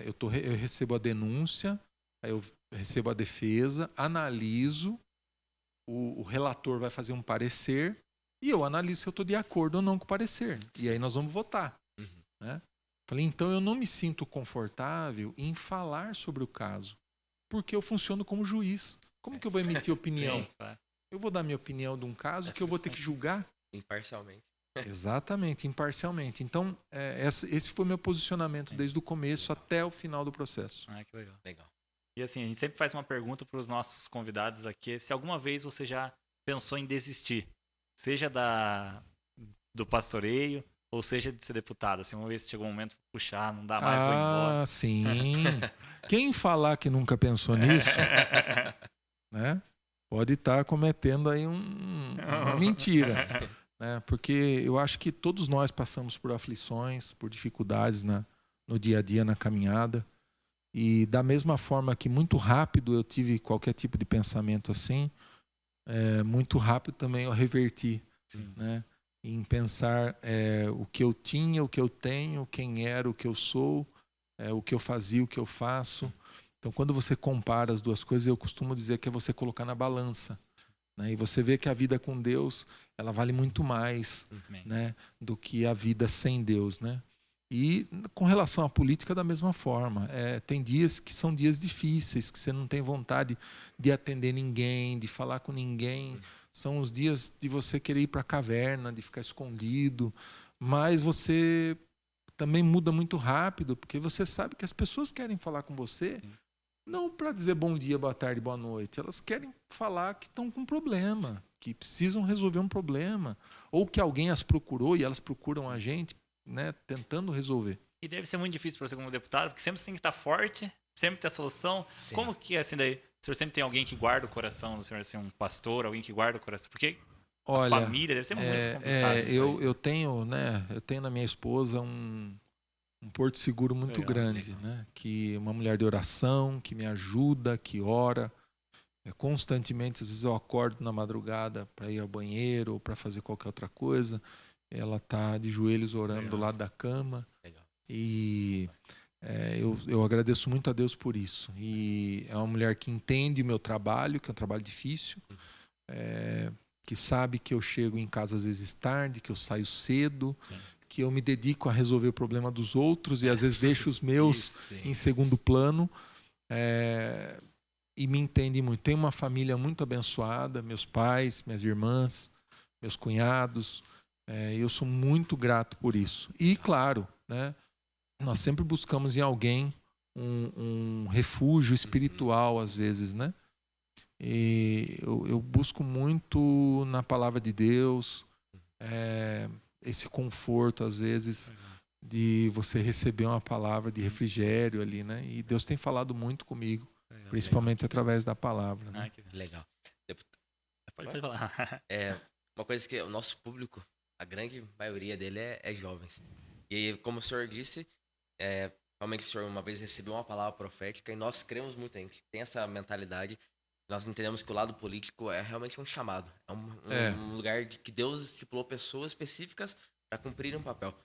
Eu recebo a denúncia, aí eu recebo a defesa, analiso, o relator vai fazer um parecer, e eu analiso se eu estou de acordo ou não com o parecer. E aí nós vamos votar. Né? Falei, então eu não me sinto confortável em falar sobre o caso, porque eu funciono como juiz. Como que eu vou emitir opinião? Sim, claro. Eu vou dar minha opinião de um caso que eu vou ter que julgar? Imparcialmente. Exatamente, imparcialmente. Então, esse foi meu posicionamento desde o começo até o final do processo. Ah, que legal. Legal. E assim, a gente sempre faz uma pergunta para os nossos convidados aqui, se alguma vez você já pensou em desistir, seja do pastoreio, ou seja de ser deputado. Assim, uma vez chegou um momento, puxar, não dá mais, vou embora. Ah, sim. Quem falar que nunca pensou nisso, né, pode estar cometendo aí uma mentira. Né? Porque eu acho que todos nós passamos por aflições, por dificuldades no dia a dia, na caminhada. E da mesma forma que muito rápido eu tive qualquer tipo de pensamento assim, muito rápido também eu reverti, né? Em pensar o que eu tinha, o que eu tenho, quem era, o que eu sou, o que eu fazia, o que eu faço. Então, quando você compara as duas coisas, eu costumo dizer que é você colocar na balança. Né? E você vê que a vida com Deus, ela vale muito mais, né, do que a vida sem Deus, né? E com relação à política, da mesma forma. Tem dias que são dias difíceis, que você não tem vontade de atender ninguém, de falar com ninguém. São os dias de você querer ir para a caverna, de ficar escondido. Mas você também muda muito rápido, porque você sabe que as pessoas querem falar com você, não para dizer bom dia, boa tarde, boa noite. Elas querem falar que estão com um problema, que precisam resolver um problema. Ou que alguém as procurou e elas procuram a gente, né, tentando resolver. E deve ser muito difícil para você como deputado, porque sempre você tem que estar forte, sempre ter a solução. Sim. Como que é assim daí? O senhor sempre tem alguém que guarda o coração do senhor, assim, um pastor, alguém que guarda o coração? Porque a família deve ser muito complicado. Eu tenho na minha esposa um porto seguro muito grande, né? Que uma mulher de oração, que me ajuda, que ora. Constantemente, às vezes eu acordo na madrugada para ir ao banheiro ou para fazer qualquer outra coisa. Ela está de joelhos orando do lado da cama. Legal. E eu agradeço muito a Deus por isso. E é uma mulher que entende o meu trabalho, que é um trabalho difícil, que sabe que eu chego em casa às vezes tarde, que eu saio cedo, que eu me dedico a resolver o problema dos outros e às vezes deixo os meus em segundo plano. E me entende muito. Tenho uma família muito abençoada, meus pais, minhas irmãs, meus cunhados. Eu sou muito grato por isso. E, claro, né, nós sempre buscamos em alguém um refúgio espiritual, às vezes, né? E eu busco muito na palavra de Deus, esse conforto, às vezes, de você receber uma palavra de refrigério ali, né? E Deus tem falado muito comigo, principalmente através da palavra. Né? Legal. Pode falar. Uma coisa que o nosso público, a grande maioria dele é jovens. E como o senhor disse, realmente o senhor uma vez recebeu uma palavra profética e nós cremos muito, a gente tem essa mentalidade. Nós entendemos que o lado político é realmente um chamado. É um lugar que Deus estipulou pessoas específicas para cumprir um papel.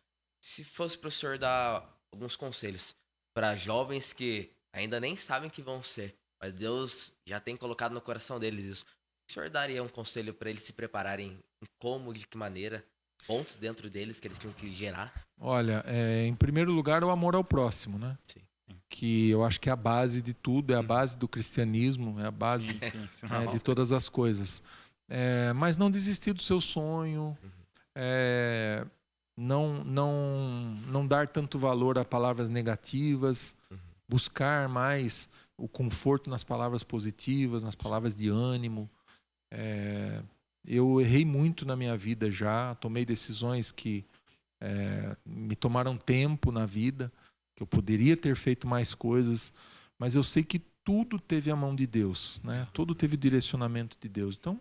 Se fosse para o senhor dar alguns conselhos para jovens que ainda nem sabem que vão ser, mas Deus já tem colocado no coração deles isso, o senhor daria um conselho para eles se prepararem em como, de que maneira, pontos dentro deles que eles tinham que gerar? Olha, em primeiro lugar, o amor ao próximo, né? Sim. Que eu acho que é a base de tudo, é a base do cristianismo, é a base de todas as coisas. Mas não desistir do seu sonho, não dar tanto valor a palavras negativas, buscar mais o conforto nas palavras positivas, nas palavras de ânimo. Eu errei muito na minha vida já, tomei decisões que me tomaram tempo na vida, que eu poderia ter feito mais coisas, mas eu sei que tudo teve a mão de Deus, né? Tudo teve o direcionamento de Deus. Então,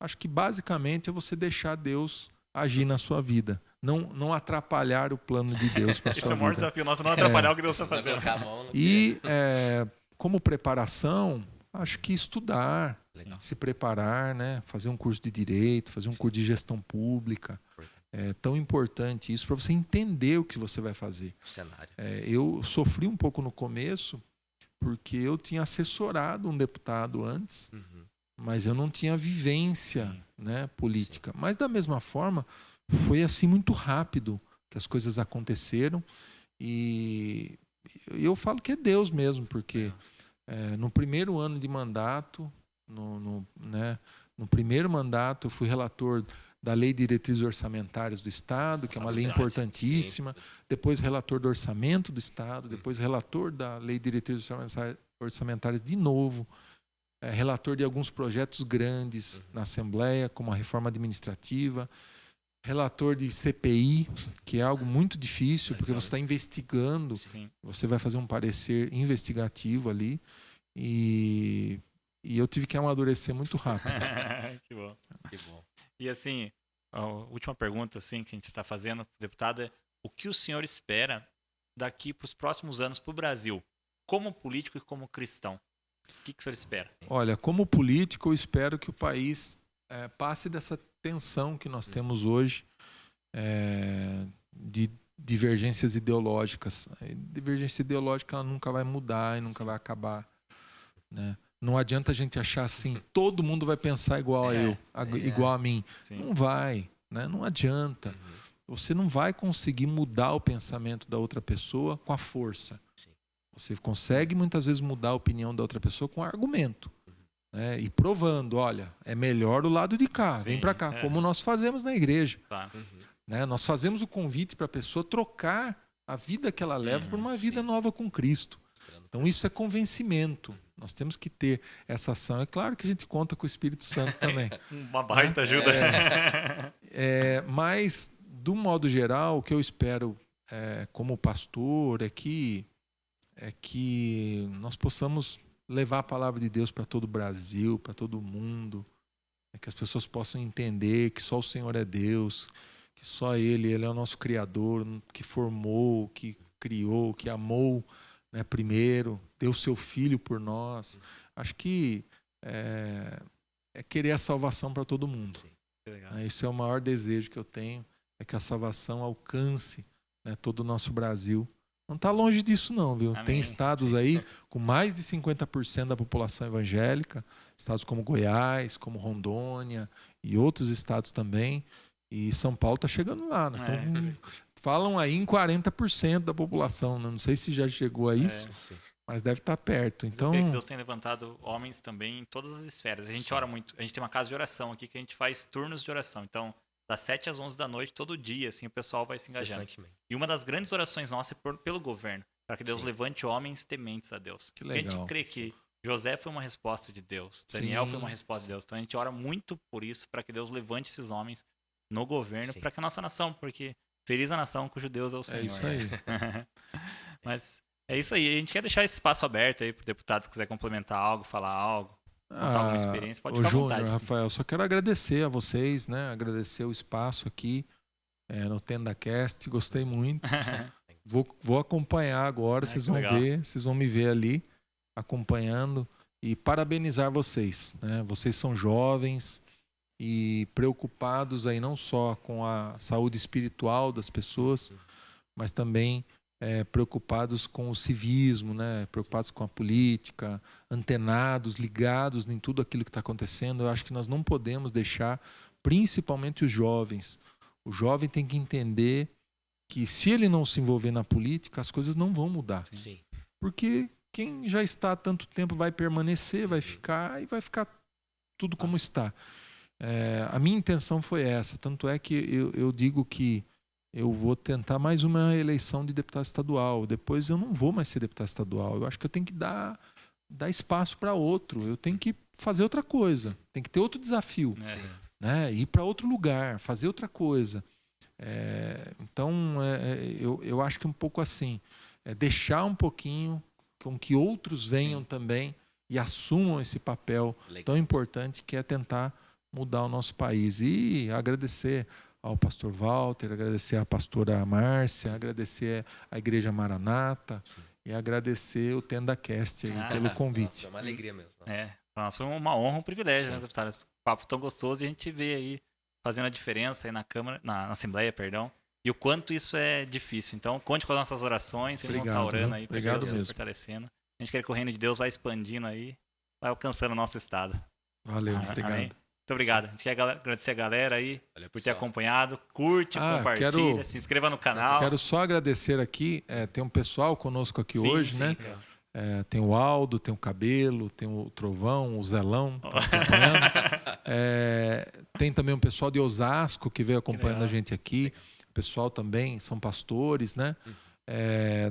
acho que basicamente é você deixar Deus agir na sua vida. Não atrapalhar o plano de Deus para a Esse sua é o maior vida. desafio nosso, não atrapalhar o que Deus está Não fazendo. colocar a mão no que- E como preparação, acho que estudar, Legal. se preparar, né? Fazer um curso de direito, fazer um curso de gestão pública. É tão importante isso para você entender o que você vai fazer. O cenário. Eu sofri um pouco no começo porque eu tinha assessorado um deputado antes, Uhum. mas eu não tinha vivência, Sim. né, política. Mas da mesma forma, foi assim muito rápido que as coisas aconteceram e eu falo que é Deus mesmo, porque no primeiro ano de mandato, no primeiro mandato eu fui relator da Lei de Diretrizes Orçamentárias do Estado, que é uma lei Verdade, importantíssima, sim. depois relator do Orçamento do Estado, depois relator da Lei de Diretrizes Orçamentárias de novo, relator de alguns projetos grandes na Assembleia, como a reforma administrativa, relator de CPI, que é algo muito difícil, porque você está investigando, Sim. você vai fazer um parecer investigativo ali, e eu tive que amadurecer muito rápido. Que bom. Que bom. E assim, a última pergunta assim, que a gente está fazendo, deputado, é o que o senhor espera daqui para os próximos anos para o Brasil, como político e como cristão? O que o senhor espera? Olha, como político, eu espero que o país passe dessa tensão que nós temos hoje de divergências ideológicas. A divergência ideológica ela nunca vai mudar e nunca vai acabar, né? Não adianta a gente achar assim, todo mundo vai pensar igual a eu, igual a mim. Sim. Não vai, né? Não adianta. Você não vai conseguir mudar o pensamento da outra pessoa com a força. Sim. Você consegue muitas vezes mudar a opinião da outra pessoa com argumento, né? E provando, olha, é melhor o lado de cá, vem Sim. para cá, como nós fazemos na igreja, Tá. né? Nós fazemos o convite para a pessoa trocar a vida que ela leva por uma vida nova com Cristo. Então isso é convencimento. Nós temos que ter essa ação. É claro que a gente conta com o Espírito Santo também. Uma baita ajuda. Mas, do modo geral, o que eu espero como pastor é que nós possamos levar a palavra de Deus para todo o Brasil, para todo o mundo, que as pessoas possam entender que só o Senhor é Deus, que só Ele é o nosso Criador, que formou, que criou, que amou, né, primeiro, deu seu Filho por nós. Acho que é querer a salvação para todo mundo. Que legal. Esse é o maior desejo que eu tenho, é que a salvação alcance, né, todo o nosso Brasil. Não está longe disso não, viu? Amém. Tem estados aí com mais de 50% da população evangélica, estados como Goiás, como Rondônia e outros estados também. E São Paulo está chegando lá. Falam aí em 40% da população. Não sei se já chegou a isso, mas deve estar perto. Mas Então, eu creio que Deus tem levantado homens também em todas as esferas. A gente ora muito. A gente tem uma casa de oração aqui que a gente faz turnos de oração. Então, das 7 às 11 da noite, todo dia, assim, o pessoal vai se engajando. E uma das grandes orações nossas é pelo governo, para que Deus levante homens tementes a Deus. Que legal. A gente crê que José foi uma resposta de Deus, Daniel foi uma resposta de Deus. Então a gente ora muito por isso, para que Deus levante esses homens no governo, para que a nossa nação, porque feliz a nação cujo Deus é o Senhor. é isso aí. Mas é isso aí. A gente quer deixar esse espaço aberto aí para o deputado, se quiser complementar algo, falar algo, contar alguma experiência, pode ficar à Júnior, vontade. Rafael, só quero agradecer a vocês, né? Agradecer o espaço aqui no TendaCast. Gostei muito. Vou acompanhar agora, vocês vão legal. ver, vocês vão me ver ali acompanhando e parabenizar vocês, né? Vocês são jovens e preocupados aí não só com a saúde espiritual das pessoas, mas também preocupados com o civismo, né? Preocupados com a política, antenados, ligados em tudo aquilo que está acontecendo. Eu acho que nós não podemos deixar, principalmente os jovens. O jovem tem que entender que se ele não se envolver na política, as coisas não vão mudar. Sim. Porque quem já está há tanto tempo vai permanecer, vai ficar e vai ficar tudo como está. A minha intenção foi essa. Tanto é que eu digo que eu vou tentar mais uma eleição de deputado estadual. Depois eu não vou mais ser deputado estadual. Eu acho que eu tenho que dar espaço para outro. Eu tenho que fazer outra coisa. Tem que ter outro desafio. Né? Ir para outro lugar, fazer outra coisa. Então, eu acho que um pouco assim, deixar um pouquinho com que outros venham também e assumam esse papel Legal. tão importante que é tentar mudar o nosso país. E agradecer ao pastor Walter, agradecer à pastora Márcia, agradecer à Igreja Maranata e agradecer o TendaCast aí pelo convite. Nossa, é uma alegria mesmo. Para nós foi uma honra, um privilégio, né, deputado? Esse papo tão gostoso e a gente vê aí fazendo a diferença aí na Câmara, na Assembleia, perdão, e o quanto isso é difícil. Então, conte com as nossas orações, vocês vão estar orando aí para Deus mesmo. fortalecendo. A gente quer que o reino de Deus vai expandindo aí, vai alcançando o nosso estado. Valeu, obrigado. Amém? Muito obrigado. A gente quer agradecer a galera aí Valeu, por ter pessoal. acompanhado. Curte, compartilha, se inscreva no canal. Quero só agradecer aqui, tem um pessoal conosco aqui hoje, né? Então. Tem o Aldo, tem o Cabelo, tem o Trovão, o Zelão, tá acompanhando. Tem também um pessoal de Osasco que veio acompanhando a gente aqui. O pessoal também são pastores, né?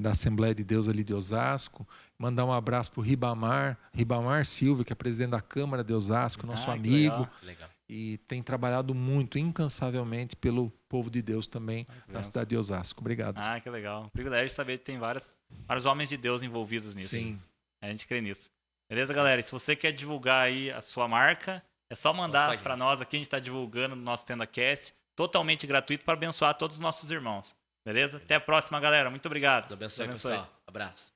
Da Assembleia de Deus ali de Osasco. Mandar um abraço para o Ribamar Silva, que é presidente da Câmara de Osasco, nosso amigo. Legal. E tem trabalhado muito, incansavelmente, pelo povo de Deus também na cidade de Osasco. Obrigado. Que legal. Um privilégio saber que tem vários homens de Deus envolvidos nisso. Sim. A gente crê nisso. Beleza, galera? E se você quer divulgar aí a sua marca, é só mandar para nós aqui. A gente está divulgando no nosso TendaCast, totalmente gratuito para abençoar todos os nossos irmãos. Beleza? Até a próxima, galera. Muito obrigado. Deus abençoe, pessoal. Abraço.